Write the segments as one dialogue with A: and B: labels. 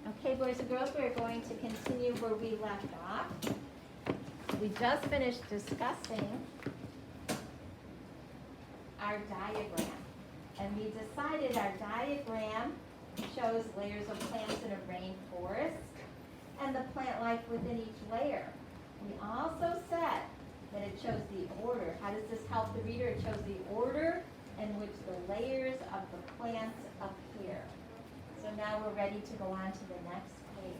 A: Okay, boys and girls, we're going to continue where we left off. We just finished discussing our diagram. And we decided our diagram shows layers of plants in a rainforest and the plant life within each layer. We also said that it shows the order. How does this help the reader? It shows the order in which the layers of the plants appear. So now we're ready to go on to the next page.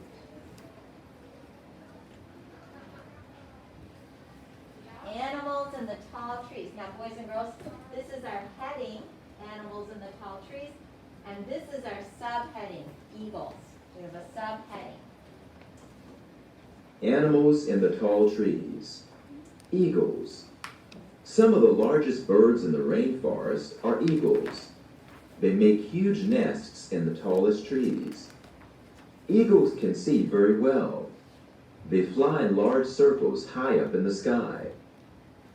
A: Animals in the tall trees. Now, boys and girls, this is our heading, animals in the tall trees, and this is our subheading, eagles. We have a subheading.
B: Animals in the tall trees. Eagles. Some of the largest birds in the rainforest are eagles. They make huge nests in the tallest trees. Eagles can see very well. They fly in large circles high up in the sky.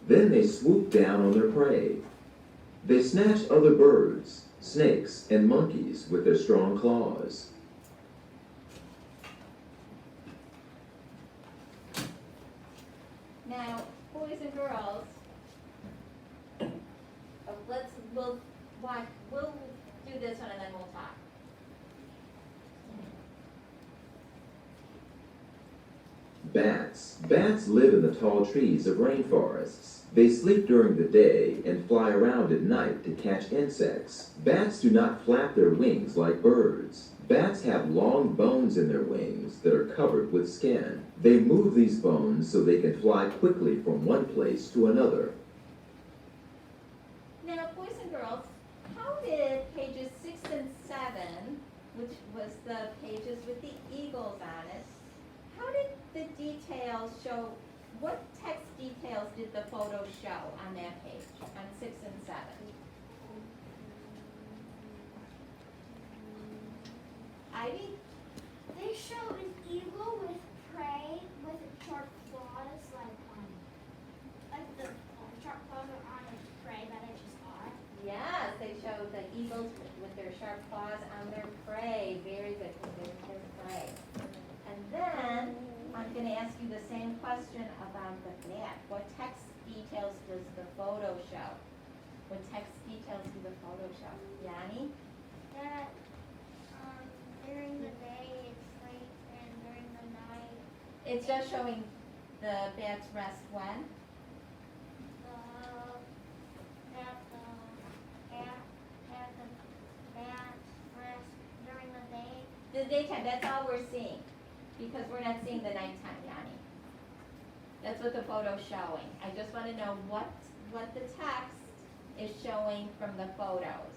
B: Then they swoop down on their prey. They snatch other birds, snakes, and monkeys with their strong claws.
A: Now, boys and girls, we'll do this one and then we'll talk.
B: Bats. Bats live in the tall trees of rainforests. They sleep during the day and fly around at night to catch insects. Bats do not flap their wings like birds. Bats have long bones in their wings that are covered with skin. They move these bones so they can fly quickly from one place to another.
A: Now, boys and girls, how did pages 6 and 7, which was the pages with the eagles on it, how did the details show, what text details did the photo show on that page, on 6 and 7? Ivy?
C: They show an eagle with prey with sharp claws, like the sharp claws are on its prey that it just got.
A: Yes, they show the eagles with their sharp claws on their prey. Very good, their prey. And then, I'm going to ask you the same question about the bat. What text details does the photo show? What text details do the photo show? Yanni?
C: That during the day it sleeps and during the night
A: It's just showing the bat's rest when?
C: that the bats rest during the day.
A: The daytime, that's all we're seeing. Because we're not seeing the nighttime, Yanni. That's what the photo's showing. I just want to know what the text is showing from the photos.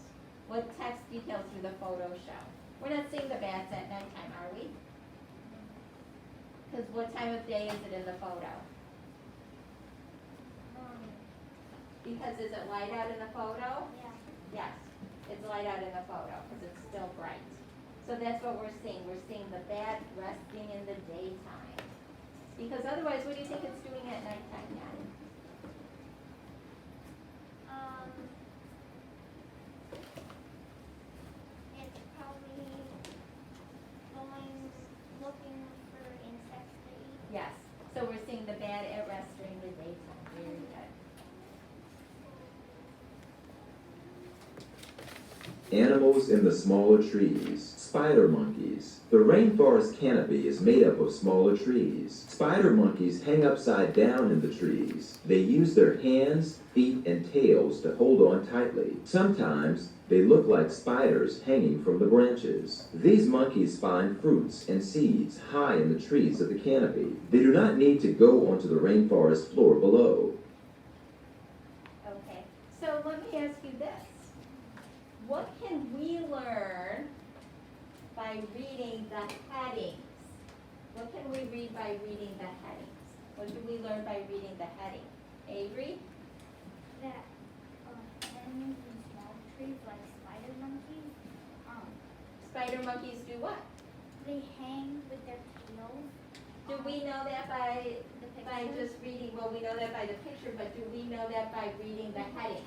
A: What text details do the photos show? We're not seeing the bats at nighttime, are we? Because what time of day is it in the photo? Because is it light out in the photo?
C: Yeah.
A: Yes, it's light out in the photo because it's still bright. So that's what we're seeing. We're seeing the bat resting in the daytime. Because otherwise, what do you think it's doing at nighttime, Yanni?
C: It's probably looking for insects to eat.
A: Yes. So we're seeing the bat at rest during the daytime. Very good.
B: Animals in the smaller trees. Spider monkeys. The rainforest canopy is made up of smaller trees. Spider monkeys hang upside down in the trees. They use their hands, feet, and tails to hold on tightly. Sometimes they look like spiders hanging from the branches. These monkeys find fruits and seeds high in the trees of the canopy. They do not need to go onto the rainforest floor below.
A: Okay. So let me ask you this. What can we learn by reading the headings? What can we read by reading the headings? What do we learn by reading the heading? Avery?
C: That animals in small trees like spider monkeys,
A: Spider monkeys do what?
C: they hang with their tails.
A: Do we know that by
C: picture?
A: just reading, well, we know that by the picture, but do we know that by reading the heading?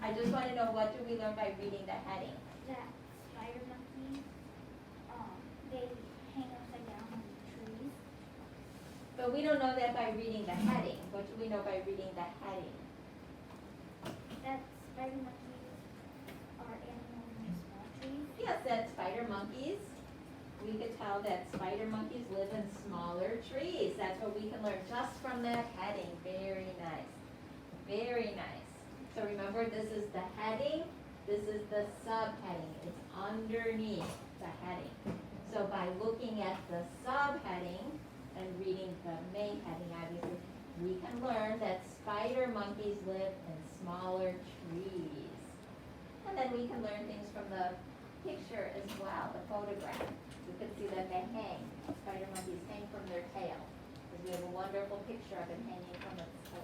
A: I just want to know, what do we learn by reading the heading?
C: That spider monkeys, they hang
A: But we don't know that by reading the heading. What do we know by reading the heading?
C: That spider monkeys are animals in small trees.
A: Yes, that spider monkeys. We could tell that spider monkeys live in smaller trees. That's what we can learn just from that heading. Very nice. Very nice. So remember, this is the heading. This is the subheading. It's underneath the heading. So by looking at the subheading and reading the main heading, obviously, we can learn that spider monkeys live in smaller trees. And then we can learn things from the picture as well, the photograph. You can see that they hang. Spider monkeys hang from their tail. Because we have a wonderful picture of it hanging from its tail.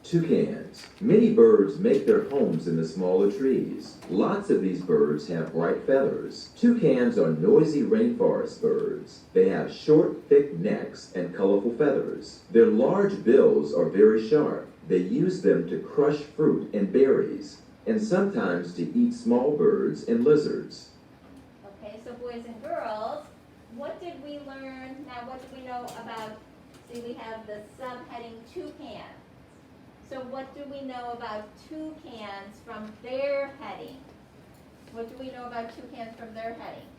B: Toucans. Many birds make their homes in the smaller trees. Lots of these birds have bright feathers. Toucans are noisy rainforest birds. They have short, thick necks and colorful feathers. Their large bills are very sharp. They use them to crush fruit and berries, and sometimes to eat small birds and lizards.
A: Okay, so boys and girls, what did we learn? Now, what do we know about, see, we have the subheading toucans. So what do we know about toucans from their heading? What do we know about toucans from their heading?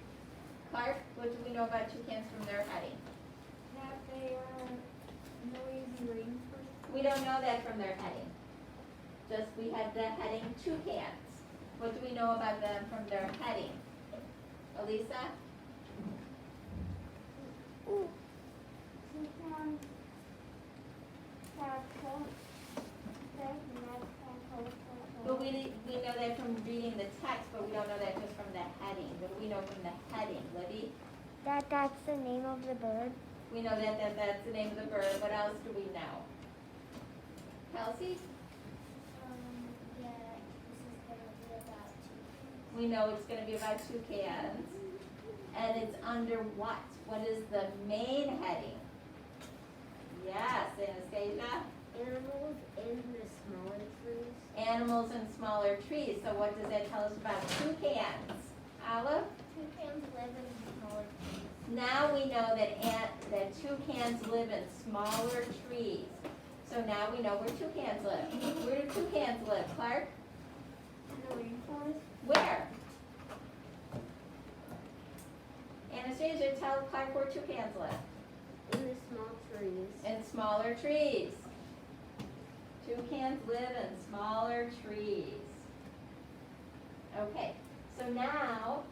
A: Clark, what do we know about toucans from their heading?
C: That they are noisy rainforest.
A: We don't know that from their heading. Just we have the heading toucans. What do we know about them from their heading? Elisa?
C: Toucans have coats, thick necks, and colorful
A: But
C: feathers.
A: we know that from reading the text, but we don't know that just from the heading. What do we know from the heading, Libby?
C: That's the name of the bird.
A: We know that that's the name of the bird. What else do we know? Kelsey?
C: Yeah, this is gonna be about toucans.
A: We know it's going to be about toucans. And it's under what? What is the main heading? Yes, Anastasia?
C: Animals in the smaller trees.
A: Animals in smaller trees. So what does that tell us about toucans? Olive?
C: Toucans live in smaller trees.
A: Now we know that toucans live in smaller trees. So now we know where toucans live. Where do toucans live, Clark?
C: In the rainforest.
A: Where? Anastasia, tell Clark where toucans live.
C: In the small trees.
A: In smaller trees. Toucans live in smaller trees. Okay, so now,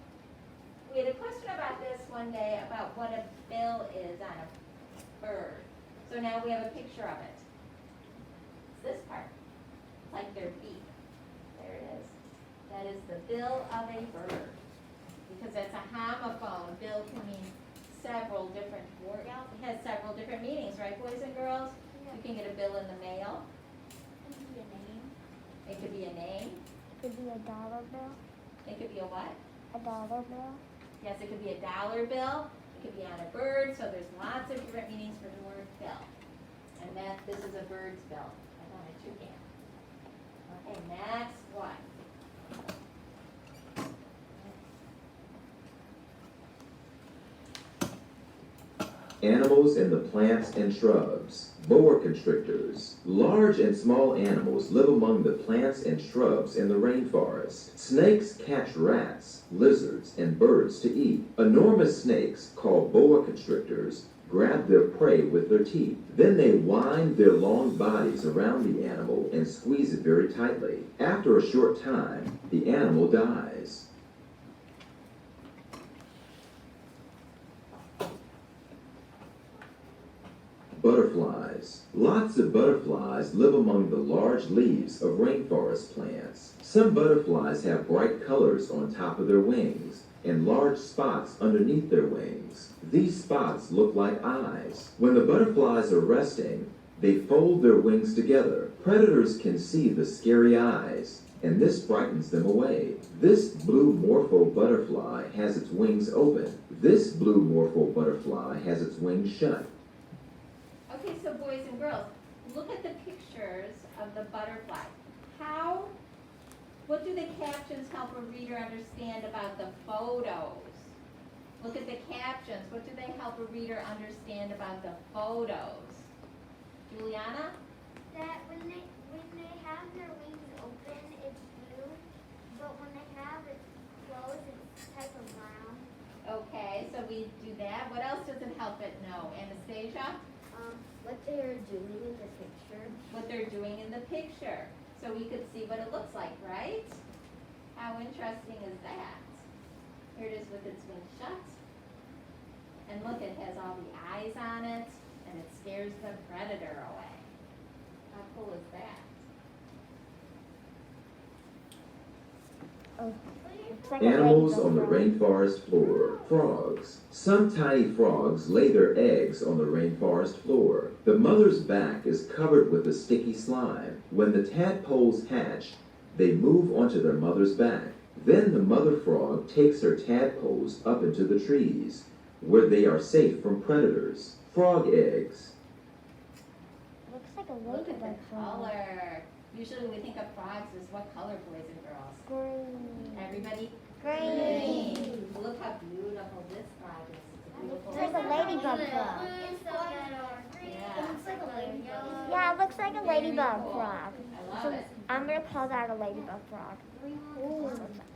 A: we had a question about this one day about what a bill is on a bird. So now we have a picture of it. It's this part. It's like their beak. There it is. That is the bill of a bird. Because that's a homophone. A bill can mean several different words. It has several different meanings, right, boys and girls? You can get a bill in the mail.
C: It could be a name.
A: It could be a name.
C: It could be a dollar bill.
A: It could be a what?
C: A dollar bill.
A: Yes, it could be a dollar bill. It could be on a bird. So there's lots of different meanings for the word bill. And this is a bird's bill, and not a toucan. Okay, next one.
B: Animals in the plants and shrubs. Boa constrictors. Large and small animals live among the plants and shrubs in the rainforest. Snakes catch rats, lizards, and birds to eat. Enormous snakes, called boa constrictors, grab their prey with their teeth. Then they wind their long bodies around the animal and squeeze it very tightly. After a short time, the animal dies. Butterflies. Lots of butterflies live among the large leaves of rainforest plants. Some butterflies have bright colors on top of their wings and large spots underneath their wings. These spots look like eyes. When the butterflies are resting, they fold their wings together. Predators can see the scary eyes, and this frightens them away. This blue morpho butterfly has its wings open. This blue morpho butterfly has its wings shut.
A: Okay, so boys and girls, look at the pictures of the butterflies. What do they captions help a reader understand about the photos? Look at the captions. What do they help a reader understand about the photos? Juliana?
C: That when they have their wings open, it's blue, but when they have it closed, it's type of brown.
A: Okay, so we do that. What else does it help it know? Anastasia?
C: What they are doing in the picture.
A: What they're doing in the picture. So we could see what it looks like, right? How interesting is that? Here it is with its wings shut. And look, it has all the eyes on it, and it scares the predator away. How cool is that?
D: Oh, it's like
B: Animals
D: a
B: on the rainforest floor. Frogs. Some tiny frogs lay their eggs on the rainforest floor. The mother's back is covered with a sticky slime. When the tadpoles hatch, they move onto their mother's back. Then the mother frog takes her tadpoles up into the trees, where they are safe from predators. Frog eggs.
D: Looks like a
A: Look at
D: ladybug
A: the
D: frog.
A: color. Usually we think of frogs as what color, boys and girls?
D: Green.
A: Everybody?
D: Green.
A: Look how beautiful this frog is. It's a beautiful
D: It's like a ladybug frog.
C: It's
A: Yeah.
C: It looks like a ladybug.
D: Yeah, it looks like a
A: Very
D: ladybug
A: cool.
D: frog.
A: I
D: So
A: love it.
D: I'm gonna call that a ladybug frog.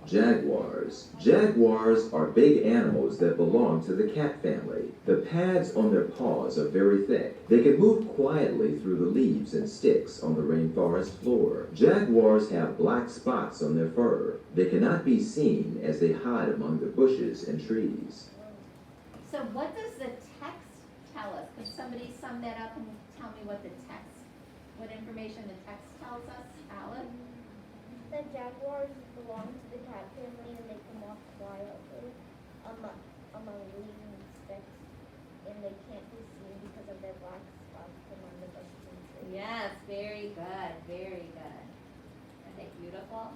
B: Jaguars. Jaguars are big animals that belong to the cat family. The pads on their paws are very thick. They can move quietly through the leaves and sticks on the rainforest floor. Jaguars have black spots on their fur. They cannot be seen as they hide among the bushes and trees.
A: So what does the text tell us? Could somebody sum that up and tell me what information the text tells us, Alan?
C: The jaguars belong to the cat family and they come off quietly among leaves and sticks, and they can't be seen because of their black spots among the bushes and trees.
A: Yes, very good, very good. Isn't that beautiful?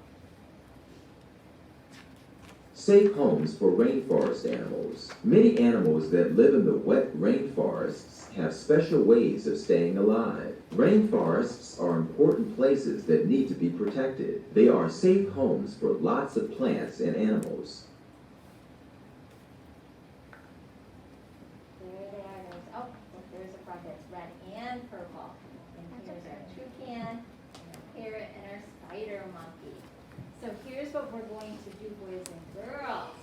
B: Safe homes for rainforest animals. Many animals that live in the wet rainforests have special ways of staying alive. Rainforests are important places that need to be protected. They are safe homes for lots of plants and animals.
A: There they are. Oh, look, there's a frog that's red and purple. And here's our toucan, and our parrot, and our spider monkey. So here's what we're going to do, boys and girls.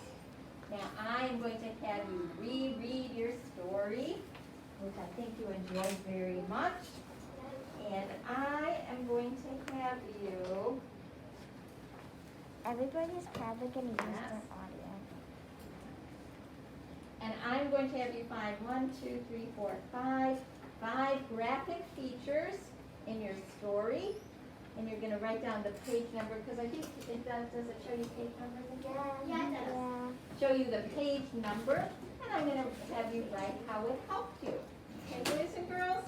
A: Now I'm going to have you reread your story, which I think you enjoyed very much. And I am going to have you,
D: Everybody's probably gonna use their audio.
A: and I'm going to have you find 5 graphic features in your story. And you're gonna write down the page number, because I think it does it show you page numbers again?
C: Yeah, it does.
D: Yeah.
A: Show you the page number, and I'm gonna have you write how it helped you. Okay, boys and girls?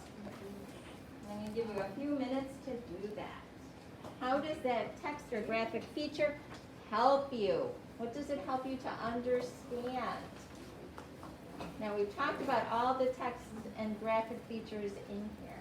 A: I'm gonna give you a few minutes to do that. How does that text or graphic feature help you? What does it help you to understand? Now, we've talked about all the text and graphic features in here.